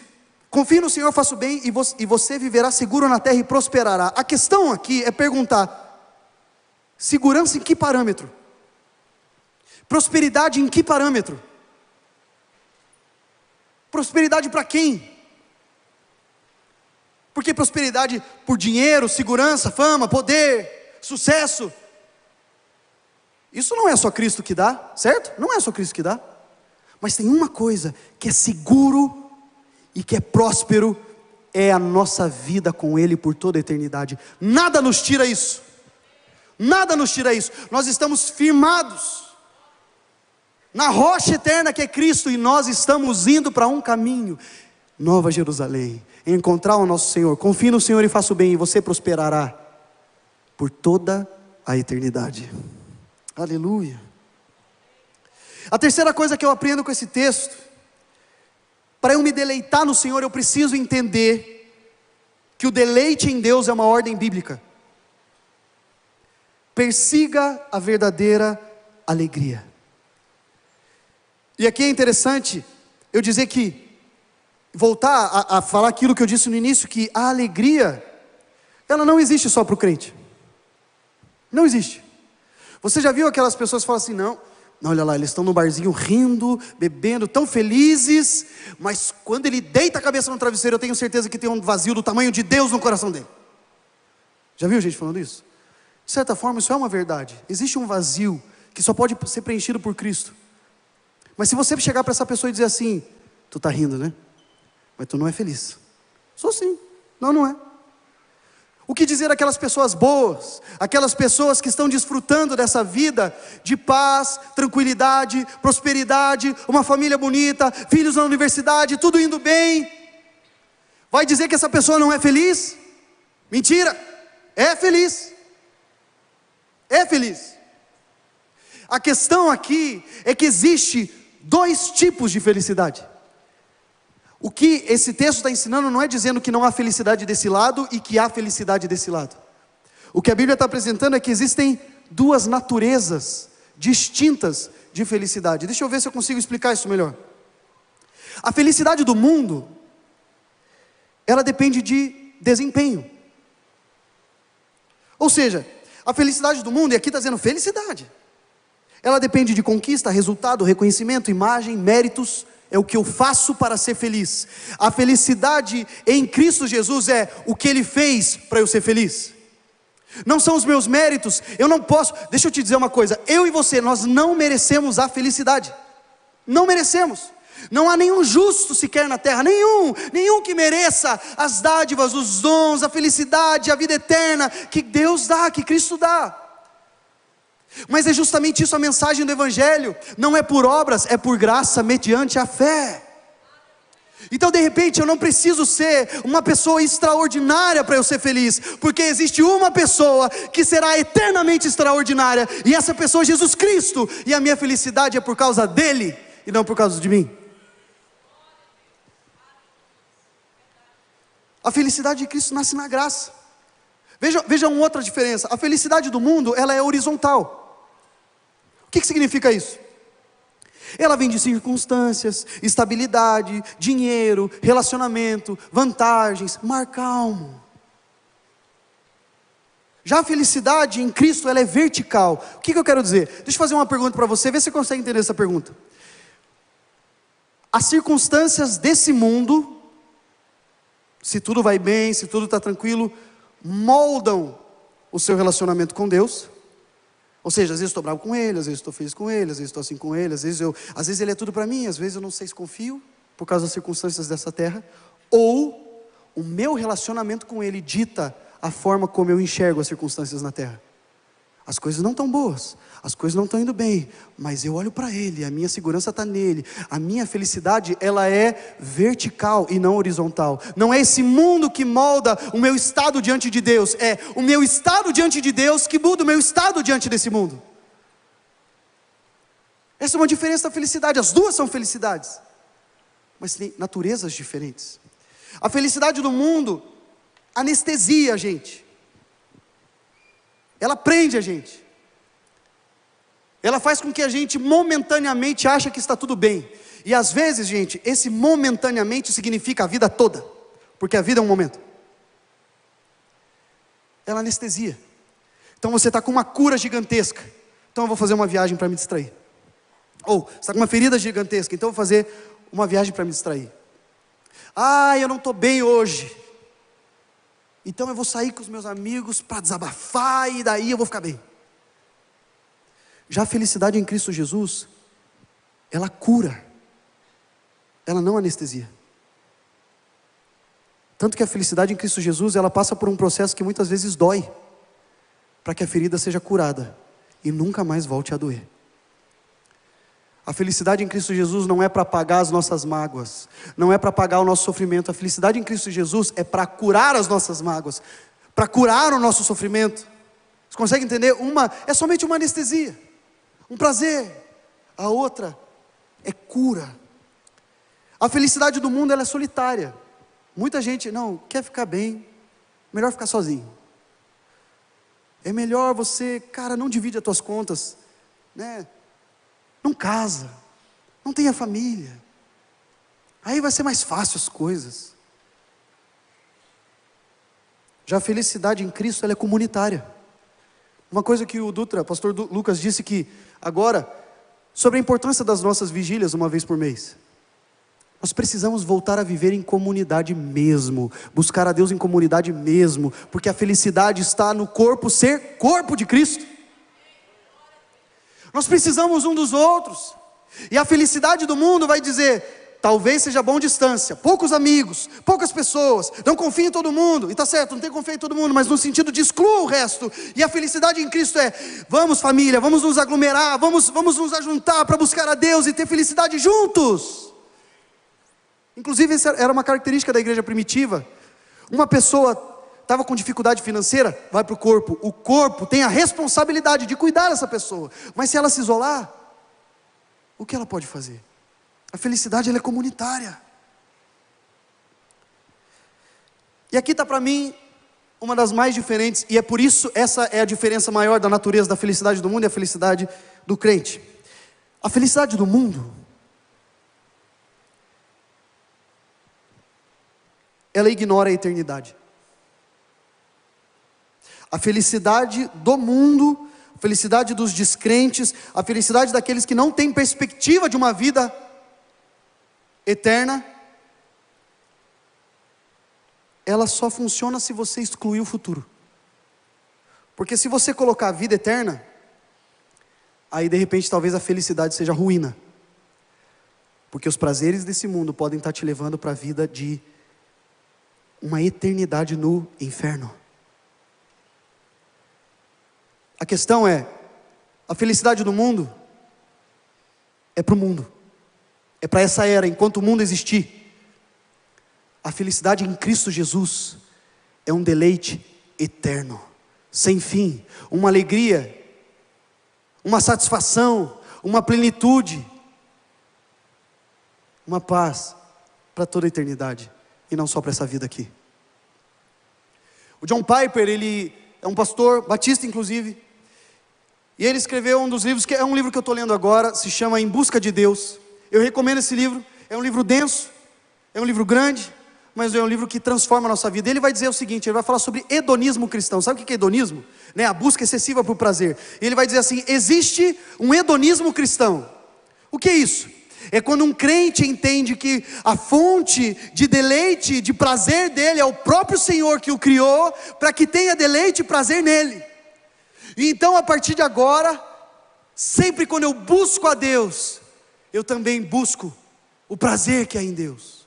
confie no Senhor, faça o bem e você viverá seguro na terra e prosperará. A questão aqui é perguntar, segurança em que parâmetro? Prosperidade em que parâmetro? Prosperidade para quem? Porque prosperidade por dinheiro, segurança, fama, poder, sucesso, isso não é só Cristo que dá, certo? Não é só Cristo que dá. Mas tem uma coisa que é seguro e que é próspero, é a nossa vida com Ele por toda a eternidade. Nada nos tira isso. Nada nos tira isso. Nós estamos firmados na rocha eterna que é Cristo, e nós estamos indo para um caminho, Nova Jerusalém, encontrar o nosso Senhor. Confie no Senhor e faça o bem, e você prosperará por toda a eternidade. Aleluia. A terceira coisa que eu aprendo com esse texto, para eu me deleitar no Senhor, eu preciso entender que o deleite em Deus é uma ordem bíblica. Persiga a verdadeira alegria. E aqui é interessante eu dizer que, voltar a falar aquilo que eu disse no início, que a alegria ela não existe só para o crente. Não existe. Você já viu aquelas pessoas que falam assim, não, olha lá, eles estão no barzinho rindo, bebendo, tão felizes, mas quando ele deita a cabeça no travesseiro, eu tenho certeza que tem um vazio do tamanho de Deus no coração dele. Já viu gente falando isso? De certa forma isso é uma verdade. Existe um vazio que só pode ser preenchido por Cristo. Mas se você chegar para essa pessoa e dizer assim, tu está rindo, né? Mas tu não é feliz. Sou sim. Não, não é. O que dizer aquelas pessoas boas, aquelas pessoas que estão desfrutando dessa vida de paz, tranquilidade, prosperidade, uma família bonita, filhos na universidade, tudo indo bem? Vai dizer que essa pessoa não é feliz? Mentira, é feliz. É feliz. A questão aqui é que existe 2 tipos de felicidade. O que esse texto está ensinando não é dizendo que não há felicidade desse lado e que há felicidade desse lado. O que a Bíblia está apresentando é que existem 2 naturezas distintas de felicidade. Deixa eu ver se eu consigo explicar isso melhor. A felicidade do mundo, ela depende de desempenho. Ou seja, a felicidade do mundo, e aqui está dizendo felicidade, ela depende de conquista, resultado, reconhecimento, imagem, méritos. É o que eu faço para ser feliz. A felicidade em Cristo Jesus é o que Ele fez para eu ser feliz. Não são os meus méritos. Eu não posso, deixa eu te dizer uma coisa, eu e você, nós não merecemos a felicidade. Não merecemos. Não há nenhum justo sequer na terra, nenhum que mereça as dádivas, os dons, a felicidade, a vida eterna que Deus dá, que Cristo dá. Mas é justamente isso a mensagem do Evangelho. Não é por obras, é por graça mediante a fé. Então de repente eu não preciso ser uma pessoa extraordinária para eu ser feliz, porque existe uma pessoa que será eternamente extraordinária, e essa pessoa é Jesus Cristo, e a minha felicidade é por causa dele, e não por causa de mim. A felicidade de Cristo nasce na graça. Veja uma outra diferença. A felicidade do mundo, ela é horizontal. O que significa isso? Ela vem de circunstâncias, estabilidade, dinheiro, relacionamento, vantagens, mar calmo. Já a felicidade em Cristo, ela é vertical. O que eu quero dizer? Deixa eu fazer uma pergunta para você, vê se você consegue entender essa pergunta. As circunstâncias desse mundo, se tudo vai bem, se tudo está tranquilo, moldam o seu relacionamento com Deus. Ou seja, às vezes estou bravo com ele, às vezes estou feliz com ele, às vezes estou assim com ele, às vezes ele é tudo para mim, às vezes eu não sei se confio, por causa das circunstâncias dessa terra. Ou o meu relacionamento com ele dita a forma como eu enxergo as circunstâncias na terra. As coisas não estão boas, as coisas não estão indo bem, mas eu olho para ele, a minha segurança está nele. A minha felicidade, ela é vertical e não horizontal. Não é esse mundo que molda o meu estado diante de Deus, é o meu estado diante de Deus que muda o meu estado diante desse mundo. Essa é uma diferença da felicidade. As 2 são felicidades, mas tem naturezas diferentes. A felicidade do mundo anestesia a gente. Ela prende a gente. Ela faz com que a gente momentaneamente ache que está tudo bem. E às vezes, gente, esse momentaneamente significa a vida toda, porque a vida é um momento. Ela anestesia. Então você está com uma cura gigantesca, então eu vou fazer uma viagem para me distrair. Ou você está com uma ferida gigantesca, então eu vou fazer uma viagem para me distrair. Ah, eu não estou bem hoje, então eu vou sair com os meus amigos para desabafar, e daí eu vou ficar bem. Já a felicidade em Cristo Jesus, ela cura, ela não anestesia. Tanto que a felicidade em Cristo Jesus, ela passa por um processo que muitas vezes dói, para que a ferida seja curada e nunca mais volte a doer. A felicidade em Cristo Jesus não é para apagar as nossas mágoas, não é para apagar o nosso sofrimento. A felicidade em Cristo Jesus é para curar as nossas mágoas, para curar o nosso sofrimento. Você consegue entender? Uma é somente uma anestesia, um prazer. A outra é cura. A felicidade do mundo, ela é solitária. Muita gente não quer ficar bem, melhor ficar sozinho. É melhor você, cara, não divide as tuas contas, né? Não casa, não tenha família, aí vai ser mais fácil as coisas. Já a felicidade em Cristo, ela é comunitária. Uma coisa que o pastor Lucas disse que agora, sobre a importância das nossas vigílias uma vez por mês. Nós precisamos voltar a viver em comunidade mesmo, buscar a Deus em comunidade mesmo, porque a felicidade está no corpo ser corpo de Cristo. Nós precisamos um dos outros, e a felicidade do mundo vai dizer, talvez seja bom distância, poucos amigos, poucas pessoas, não confie em todo mundo, e está certo, não tem que confiar em todo mundo, mas no sentido de exclua o resto, e a felicidade em Cristo é, vamos família, vamos nos aglomerar, vamos nos ajuntar para buscar a Deus e ter felicidade juntos. Inclusive essa era uma característica da igreja primitiva. Uma pessoa estava com dificuldade financeira, vai para o corpo tem a responsabilidade de cuidar dessa pessoa, mas se ela se isolar, o que ela pode fazer? A felicidade ela é comunitária. E aqui está para mim uma das mais diferentes, e é por isso essa é a diferença maior da natureza da felicidade do mundo e a felicidade do crente. A felicidade do mundo, ela ignora a eternidade. A felicidade do mundo, a felicidade dos descrentes, a felicidade daqueles que não têm perspectiva de uma vida eterna, ela só funciona se você excluir o futuro. Porque se você colocar a vida eterna, aí de repente talvez a felicidade seja ruína. Porque os prazeres desse mundo podem estar te levando para a vida de uma eternidade no inferno. A questão é, a felicidade do mundo é para o mundo, é para essa era, enquanto o mundo existir. A felicidade em Cristo Jesus é um deleite eterno, sem fim, uma alegria, uma satisfação, uma plenitude, uma paz para toda a eternidade, e não só para essa vida aqui. O John Piper, ele é um pastor batista inclusive, e ele escreveu um dos livros, que é um livro que eu estou lendo agora, se chama Em Busca de Deus. Eu recomendo esse livro, é um livro denso, é um livro grande, mas é um livro que transforma a nossa vida. Ele vai dizer o seguinte, ele vai falar sobre hedonismo cristão. Sabe o que é hedonismo? A busca excessiva por prazer. Ele vai dizer assim, existe um hedonismo cristão. O que é isso? É quando um crente entende que a fonte de deleite, de prazer dele é o próprio Senhor que o criou, para que tenha deleite e prazer nele. E então a partir de agora, sempre quando eu busco a Deus, eu também busco o prazer que há em Deus,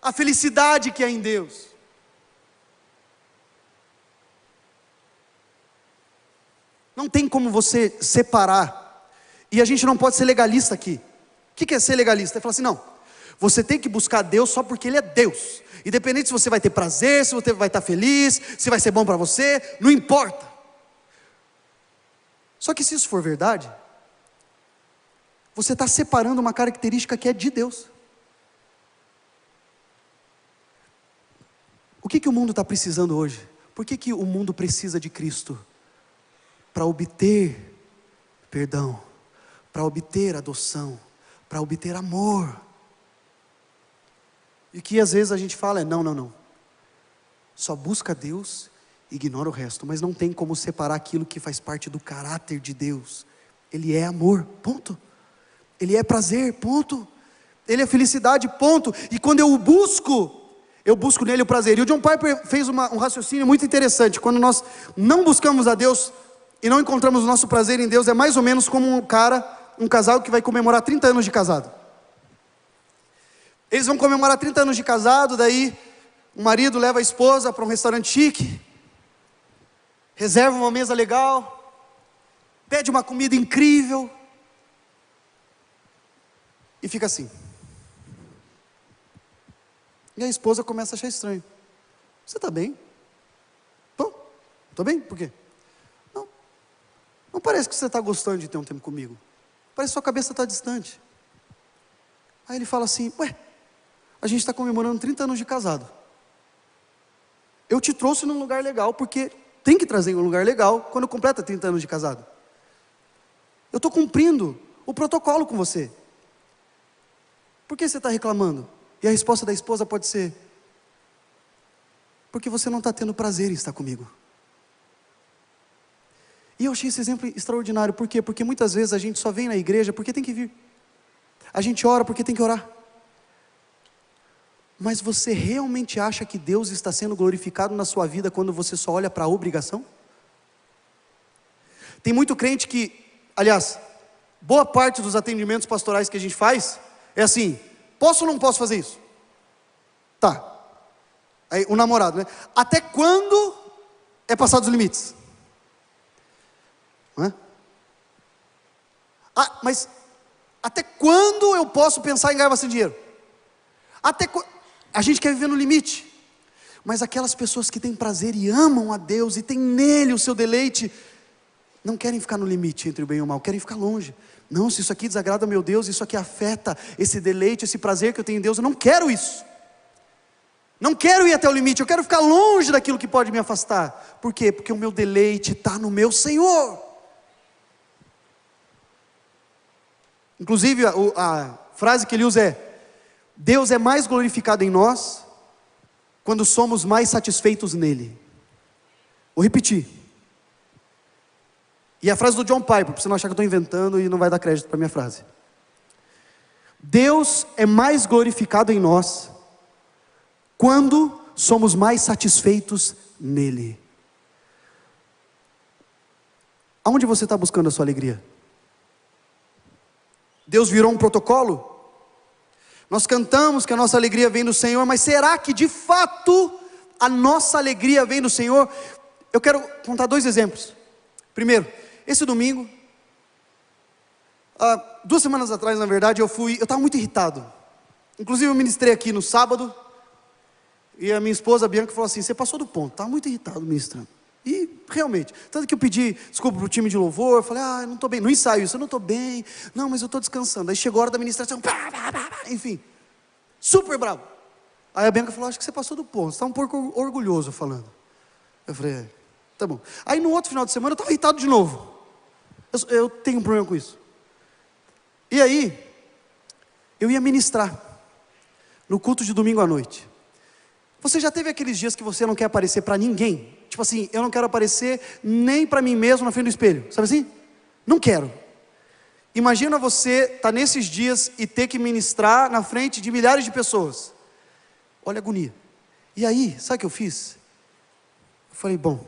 a felicidade que há em Deus. Não tem como você separar, e a gente não pode ser legalista aqui. O que é ser legalista? É falar assim, não, você tem que buscar Deus só porque Ele é Deus, independente se você vai ter prazer, se você vai estar feliz, se vai ser bom para você, não importa. Só que se isso for verdade, você está separando uma característica que é de Deus. O que o mundo está precisando hoje? Por que o mundo precisa de Cristo? Para obter perdão, para obter adoção, para obter amor. E que às vezes a gente fala não. Só busca Deus, ignora o resto. Mas não tem como separar aquilo que faz parte do caráter de Deus. Ele é amor, ponto. Ele é prazer, ponto. Ele é felicidade, ponto. E quando eu busco nele o prazer. E o John Piper fez um raciocínio muito interessante. Quando nós não buscamos a Deus e não encontramos o nosso prazer em Deus, é mais ou menos como um casal que vai comemorar 30 anos de casado. Eles vão comemorar 30 anos de casado, daí o marido leva a esposa para um restaurante chique, reserva uma mesa legal, pede uma comida incrível, e fica assim. E a esposa começa a achar estranho. Você está bem? Estou bem? Por quê? Não parece que você está gostando de ter um tempo comigo. Parece que sua cabeça está distante. Aí ele fala assim, a gente está comemorando 30 anos de casado. Eu te trouxe num lugar legal, porque tem que trazer em um lugar legal quando completa 30 anos de casado. Eu estou cumprindo o protocolo com você. Por que você está reclamando? E a resposta da esposa pode ser, Porque você não está tendo prazer em estar comigo. E eu achei esse exemplo extraordinário. Por quê? Porque muitas vezes a gente só vem na igreja porque tem que vir. A gente ora porque tem que orar. Mas você realmente acha que Deus está sendo glorificado na sua vida quando você só olha para a obrigação? Tem muito crente que, aliás, boa parte dos atendimentos pastorais que a gente faz é assim: posso ou não posso fazer isso? Tá. Aí o namorado, né? Até quando é passar dos limites? Não é? Ah, mas até quando eu posso pensar em ganhar bastante dinheiro? A gente quer viver no limite. Mas aquelas pessoas que têm prazer e amam a Deus e têm nele o seu deleite, não querem ficar no limite entre o bem e o mal, querem ficar longe. Não, se isso aqui desagrada meu Deus, isso aqui afeta esse deleite, esse prazer que eu tenho em Deus, eu não quero isso. Não quero ir até o limite, eu quero ficar longe daquilo que pode me afastar. Por quê? Porque o meu deleite está no meu Senhor. Inclusive a frase que ele usa é: Deus é mais glorificado em nós quando somos mais satisfeitos nele. Vou repetir. E a frase do John Piper, para você não achar que eu estou inventando e não vai dar crédito para a minha frase. Deus é mais glorificado em nós quando somos mais satisfeitos nele. Aonde você está buscando a sua alegria? Deus virou um protocolo? Nós cantamos que a nossa alegria vem do Senhor, mas será que de fato a nossa alegria vem do Senhor? Eu quero contar 2 exemplos. Primeiro, esse domingo, 2 semanas atrás, na verdade, eu estava muito irritado. Inclusive eu ministrei aqui no sábado, e a minha esposa, a Bianca, falou assim: você passou do ponto, estava muito irritado ministrando. E realmente, tanto que eu pedi desculpa para o time de louvor, eu falei: eu não estou bem, no ensaio isso, eu não estou bem, não, mas eu estou descansando. Aí chegou a hora da ministração, enfim, super bravo. Aí a Bianca falou: acho que você passou do ponto, você está um pouco orgulhoso falando. Eu falei: tá bom. Aí no outro final de semana eu estava irritado de novo. Eu tenho um problema com isso. E aí, eu ia ministrar no culto de domingo à noite. Você já teve aqueles dias que você não quer aparecer para ninguém? Tipo assim, eu não quero aparecer nem para mim mesmo na frente do espelho. Sabe assim? Não quero. Imagina você estar nesses dias e ter que ministrar na frente de milhares de pessoas. Olha a agonia. E aí, sabe o que eu fiz? Eu falei: bom,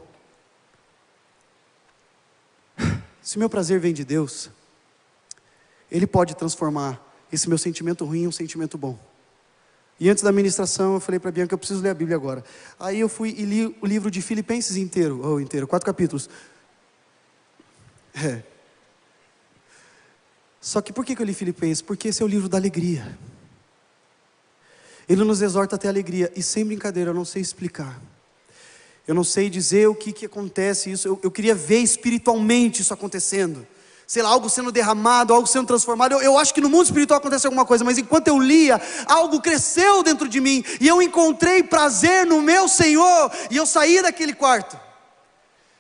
se meu prazer vem de Deus, Ele pode transformar esse meu sentimento ruim em um sentimento bom. E antes da ministração eu falei para a Bianca: eu preciso ler a Bíblia agora. Aí eu fui e li o livro de Filipenses inteiro, 4 capítulos. Só que por que eu li Filipenses? Porque esse é o livro da alegria. Ele nos exorta a ter alegria. E sem brincadeira, eu não sei explicar. Eu não sei dizer o que acontece isso. Eu queria ver espiritualmente isso acontecendo. Sei lá, algo sendo derramado, algo sendo transformado. Eu acho que no mundo espiritual acontece alguma coisa, mas enquanto eu lia, algo cresceu dentro de mim, e eu encontrei prazer no meu Senhor, e eu saí daquele quarto,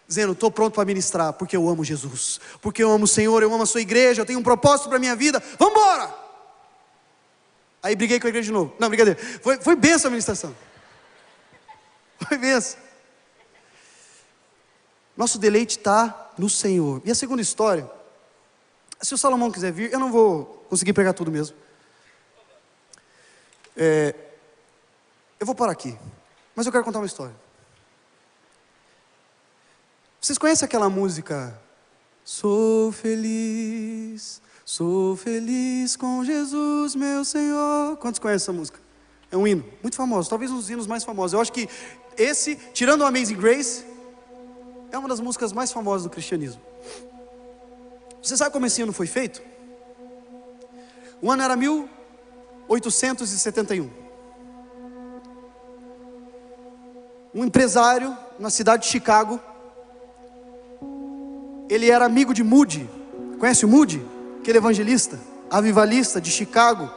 dizendo: estou pronto para ministrar, porque eu amo Jesus, porque eu amo o Senhor, eu amo a sua igreja, eu tenho um propósito para a minha vida, vamos embora! Aí briguei com a igreja de novo. Não, brincadeira, foi benção a ministração. Foi benção. Nosso deleite está no Senhor. E a segunda história, se o Salomão quiser vir, eu não vou conseguir pregar tudo mesmo. Eu vou parar aqui, mas eu quero contar uma história. Vocês conhecem aquela música: sou feliz com Jesus, meu Senhor? Quantos conhecem essa música? É um hino muito famoso, talvez um dos hinos mais famosos. Eu acho que esse, tirando o Amazing Grace, é uma das músicas mais famosas do cristianismo. Você sabe como esse ano foi feito? O ano era 1871. Um empresário na cidade de Chicago, ele era amigo de Moody. Conhece o Moody? Aquele evangelista, avivalista de Chicago.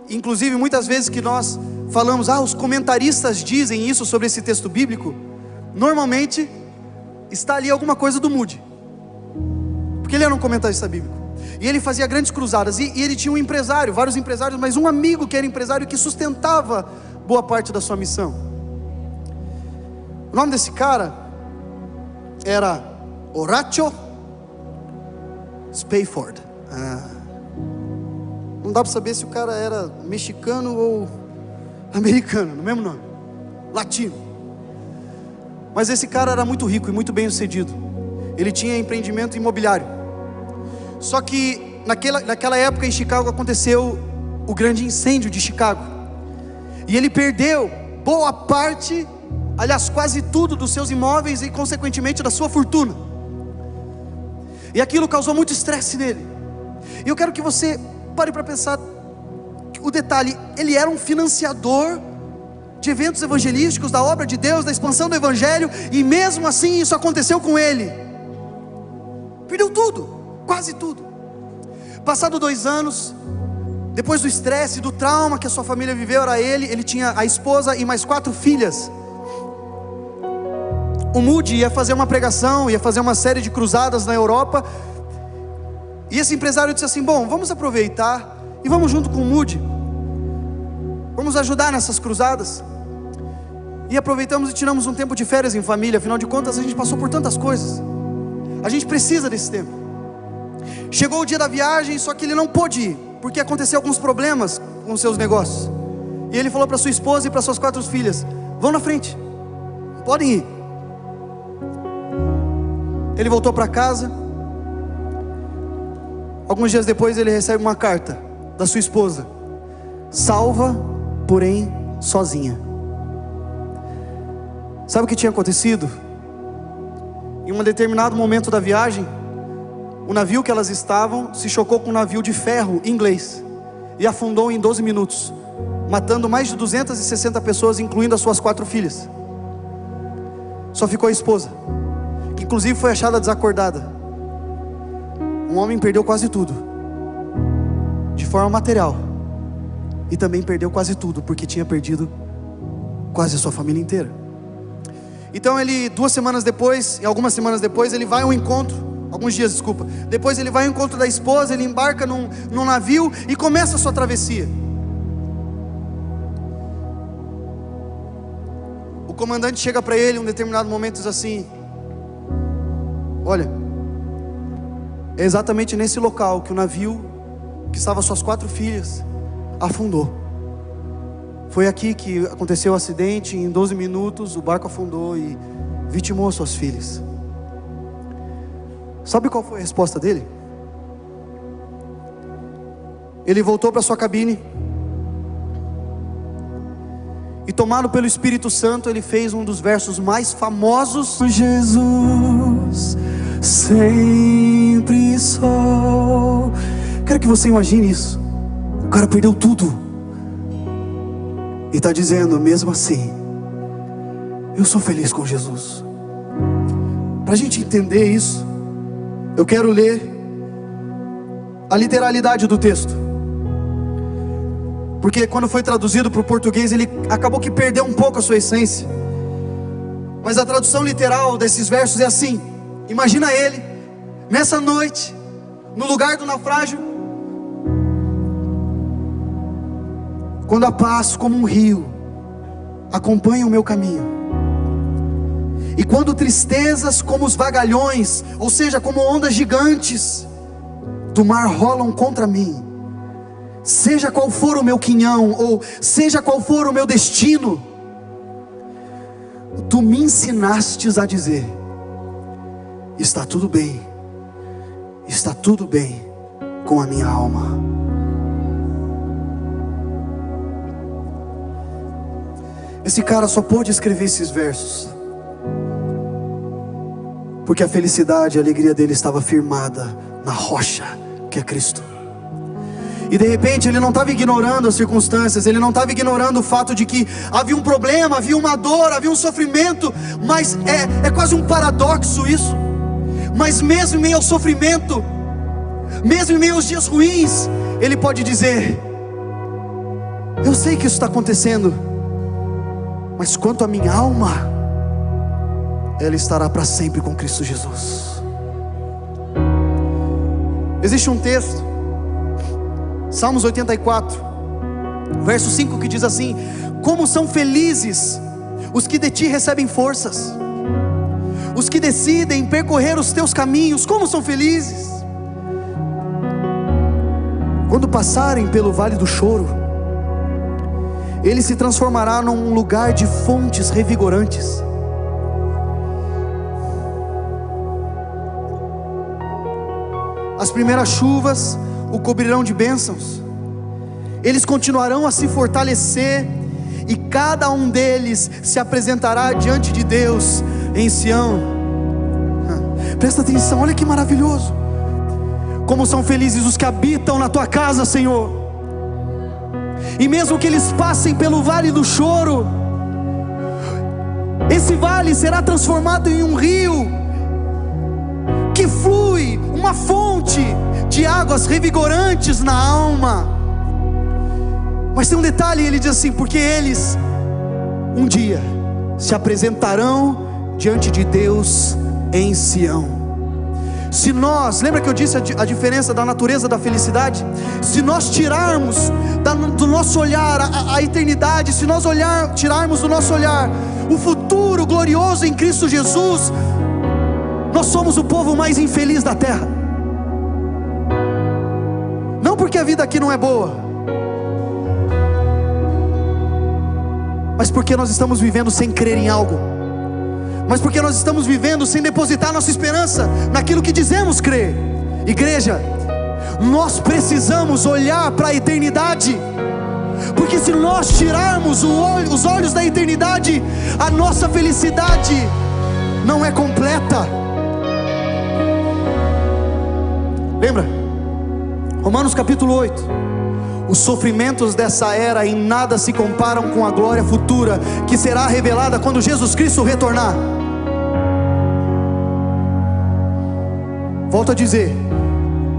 Inclusive muitas vezes que nós falamos: os comentaristas dizem isso sobre esse texto bíblico, normalmente está ali alguma coisa do Moody, porque ele era um comentarista bíblico, e ele fazia grandes cruzadas, e ele tinha um empresário, vários empresários, mas um amigo que era empresário, que sustentava boa parte da sua missão. O nome desse cara era Horatio Spafford. Não dá para saber se o cara era mexicano ou americano, no mesmo nome, latino. Mas esse cara era muito rico e muito bem sucedido. Ele tinha empreendimento imobiliário. Só que naquela época em Chicago aconteceu o grande incêndio de Chicago. E ele perdeu boa parte, aliás quase tudo dos seus imóveis e consequentemente da sua fortuna. E aquilo causou muito estresse nele. E eu quero que você pare para pensar o detalhe: ele era um financiador de eventos evangelísticos, da obra de Deus, da expansão do evangelho, e mesmo assim isso aconteceu com ele. Perdeu tudo, quase tudo. Passado 2 anos, depois do estresse, do trauma que a sua família viveu, ele tinha a esposa e mais 4 filhas. O Moody ia fazer uma pregação, ia fazer uma série de cruzadas na Europa, e esse empresário disse assim: bom, vamos aproveitar e vamos junto com o Moody, vamos ajudar nessas cruzadas. E aproveitamos e tiramos um tempo de férias em família. Afinal de contas a gente passou por tantas coisas, a gente precisa desse tempo. Chegou o dia da viagem, só que ele não pôde ir, porque aconteceu alguns problemas com os seus negócios. E ele falou para sua esposa e para suas 4 filhas: vão na frente, podem ir. Ele voltou para casa. Alguns dias depois ele recebe uma carta da sua esposa: salva, porém sozinha. Sabe o que tinha acontecido? Em um determinado momento da viagem, o navio que elas estavam se chocou com um navio de ferro inglês e afundou em 12 minutos, matando mais de 260 pessoas, incluindo as suas 4 filhas. Só ficou a esposa, que inclusive foi achada desacordada. Um homem perdeu quase tudo, de forma material, e também perdeu quase tudo, porque tinha perdido quase a sua família inteira. Então ele, algumas semanas depois, ele vai ao encontro, alguns dias, desculpa, depois ele vai ao encontro da esposa, ele embarca num navio e começa a sua travessia. O comandante chega para ele em um determinado momento e diz assim: olha, é exatamente nesse local que o navio, que estava suas 4 filhas, afundou. Foi aqui que aconteceu o acidente. Em 12 minutos o barco afundou e vitimou suas filhas. Sabe qual foi a resposta dele? Ele voltou para sua cabine e, tomado pelo Espírito Santo, ele fez um dos versos mais famosos: Jesus, sempre sou. Quero que você imagine isso. O cara perdeu tudo e está dizendo: mesmo assim, eu sou feliz com Jesus. Para a gente entender isso, eu quero ler a literalidade do texto, porque quando foi traduzido para o português, ele acabou que perdeu um pouco a sua essência. Mas a tradução literal desses versos é assim: imagina ele, nessa noite, no lugar do naufrágio, quando a paz como um rio acompanha o meu caminho, e quando tristezas como os vagalhões, ou seja, como ondas gigantes do mar rolam contra mim, seja qual for o meu quinhão, ou seja qual for o meu destino, tu me ensinastes a dizer: está tudo bem com a minha alma. Esse cara só pôde escrever esses versos porque a felicidade e a alegria dele estava firmada na rocha, que é Cristo. E de repente ele não estava ignorando as circunstâncias, ele não estava ignorando o fato de que havia um problema, havia uma dor, havia um sofrimento. Mas é quase um paradoxo isso. Mas mesmo em meio ao sofrimento, mesmo em meio aos dias ruins, ele pode dizer: eu sei que isso está acontecendo, mas quanto à minha alma, ela estará para sempre com Cristo Jesus. Existe um texto, Salmos 84, verso 5, que diz assim: como são felizes os que de ti recebem forças, os que decidem percorrer os teus caminhos, como são felizes. Quando passarem pelo vale do choro, ele se transformará num lugar de fontes revigorantes. As primeiras chuvas o cobrirão de bênçãos, eles continuarão a se fortalecer, e cada um deles se apresentará diante de Deus em Sião. Presta atenção, olha que maravilhoso. Como são felizes os que habitam na tua casa, Senhor. E mesmo que eles passem pelo vale do choro, esse vale será transformado em um rio que flui, uma fonte de águas revigorantes na alma. Mas tem um detalhe, ele diz assim: porque eles um dia se apresentarão diante de Deus em Sião. Se nós, lembra que eu disse a diferença da natureza da felicidade? Se nós tirarmos do nosso olhar a eternidade, se nós tirarmos do nosso olhar o futuro glorioso em Cristo Jesus, nós somos o povo mais infeliz da terra. Não porque a vida aqui não é boa, mas porque nós estamos vivendo sem crer em algo, mas porque nós estamos vivendo sem depositar nossa esperança naquilo que dizemos crer. Igreja, nós precisamos olhar para a eternidade, porque se nós tirarmos os olhos da eternidade, a nossa felicidade não é completa. Lembra? Romanos capítulo 8. Os sofrimentos dessa era em nada se comparam com a glória futura que será revelada quando Jesus Cristo retornar. Volto a dizer,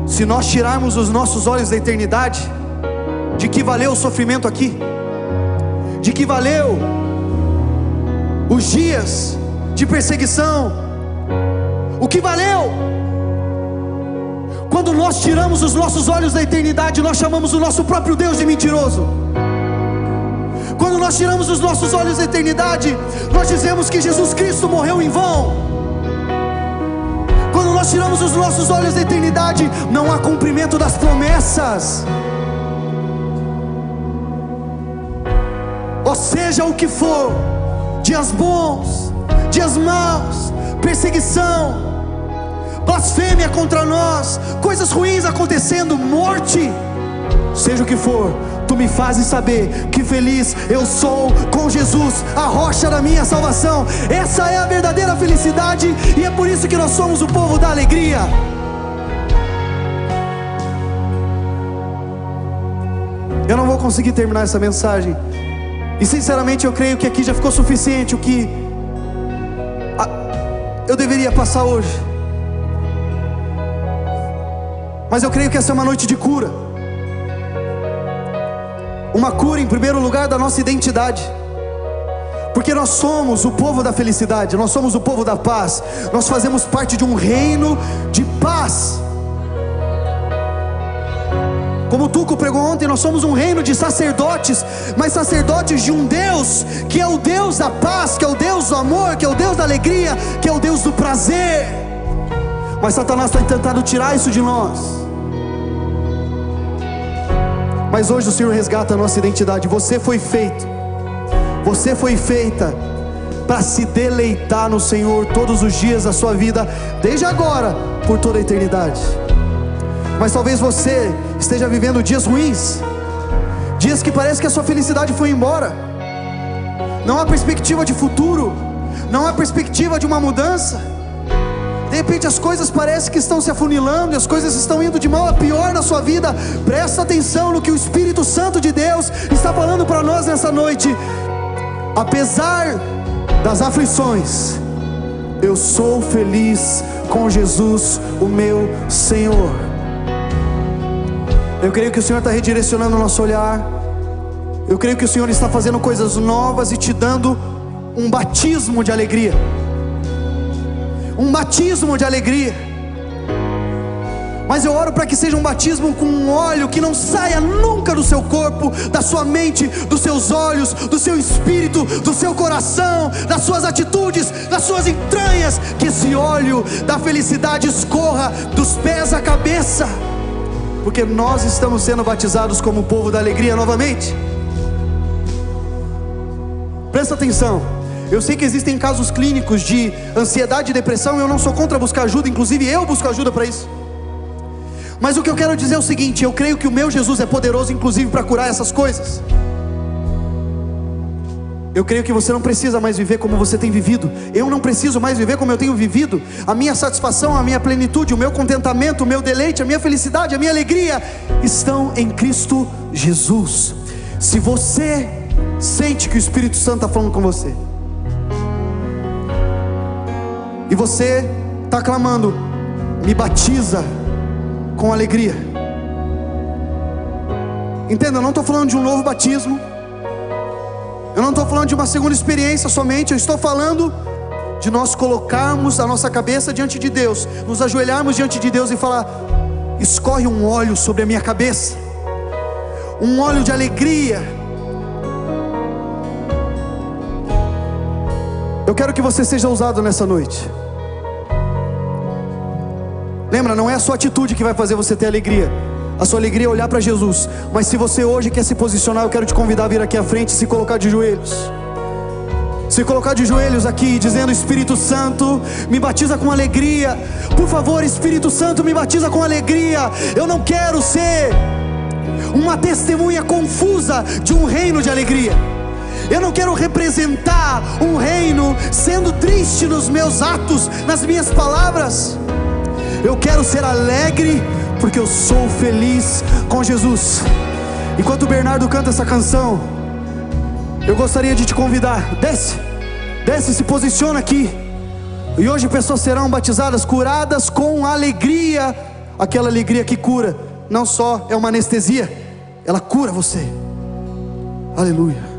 se nós tirarmos os nossos olhos da eternidade, de que valeu o sofrimento aqui? De que valeu os dias de perseguição? O que valeu? Quando nós tiramos os nossos olhos da eternidade, nós chamamos o nosso próprio Deus de mentiroso. Quando nós tiramos os nossos olhos da eternidade, nós dizemos que Jesus Cristo morreu em vão. Quando nós tiramos os nossos olhos da eternidade, não há cumprimento das promessas. Ou seja, o que for, dias bons, dias maus, perseguição, blasfêmia contra nós, coisas ruins acontecendo, morte, seja o que for, tu me fazes saber que feliz eu sou com Jesus, a rocha da minha salvação. Essa é a verdadeira felicidade, e é por isso que nós somos o povo da alegria. Eu não vou conseguir terminar essa mensagem, e sinceramente eu creio que aqui já ficou suficiente o que eu deveria passar hoje. Mas eu creio que essa é uma noite de cura. Uma cura em primeiro lugar da nossa identidade, porque nós somos o povo da felicidade, nós somos o povo da paz, nós fazemos parte de um reino de paz. Como o Tuco pregou ontem, nós somos um reino de sacerdotes, mas sacerdotes de um Deus que é o Deus da paz, que é o Deus do amor, que é o Deus da alegria, que é o Deus do prazer. Mas Satanás está tentando tirar isso de nós. Mas hoje o Senhor resgata a nossa identidade. Você foi feito, você foi feita para se deleitar no Senhor todos os dias da sua vida, desde agora, por toda a eternidade. Mas talvez você esteja vivendo dias ruins, dias que parece que a sua felicidade foi embora. Não há perspectiva de futuro, não há perspectiva de uma mudança. De repente as coisas parecem que estão se afunilando, e as coisas estão indo de mal a pior na sua vida. Presta atenção no que o Espírito Santo de Deus está falando para nós nessa noite. Apesar das aflições, eu sou feliz com Jesus, o meu Senhor. Eu creio que o Senhor está redirecionando o nosso olhar. Eu creio que o Senhor está fazendo coisas novas e te dando um batismo de alegria. Um batismo de alegria. Mas eu oro para que seja um batismo com um óleo que não saia nunca do seu corpo, da sua mente, dos seus olhos, do seu espírito, do seu coração, das suas atitudes, das suas entranhas. Que esse óleo da felicidade escorra dos pés à cabeça, porque nós estamos sendo batizados como o povo da alegria novamente. Presta atenção. Eu sei que existem casos clínicos de ansiedade e depressão. Eu não sou contra buscar ajuda, inclusive eu busco ajuda para isso. Mas o que eu quero dizer é o seguinte: eu creio que o meu Jesus é poderoso, inclusive para curar essas coisas. Eu creio que você não precisa mais viver como você tem vivido. Eu não preciso mais viver como eu tenho vivido. A minha satisfação, a minha plenitude, o meu contentamento, o meu deleite, a minha felicidade, a minha alegria estão em Cristo Jesus. Se você sente que o Espírito Santo está falando com você, e você está clamando: me batiza com alegria. Entenda, eu não estou falando de um novo batismo, eu não estou falando de uma segunda experiência somente. Eu estou falando de nós colocarmos a nossa cabeça diante de Deus, nos ajoelharmos diante de Deus e falar: escorre um óleo sobre a minha cabeça, um óleo de alegria. Eu quero que você seja ousado nessa noite. Lembra, não é a sua atitude que vai fazer você ter alegria. A sua alegria é olhar para Jesus. Mas se você hoje quer se posicionar, eu quero te convidar a vir aqui à frente e se colocar de joelhos. Se colocar de joelhos aqui, dizendo: Espírito Santo, me batiza com alegria. Por favor, Espírito Santo, me batiza com alegria. Eu não quero ser uma testemunha confusa de um reino de alegria. Eu não quero representar um reino sendo triste nos meus atos, nas minhas palavras. Eu quero ser alegre porque eu sou feliz com Jesus. Enquanto o Bernardo canta essa canção, eu gostaria de te convidar: desce, se posiciona aqui. E hoje pessoas serão batizadas, curadas com alegria. Aquela alegria que cura, não só é uma anestesia, ela cura você. Aleluia.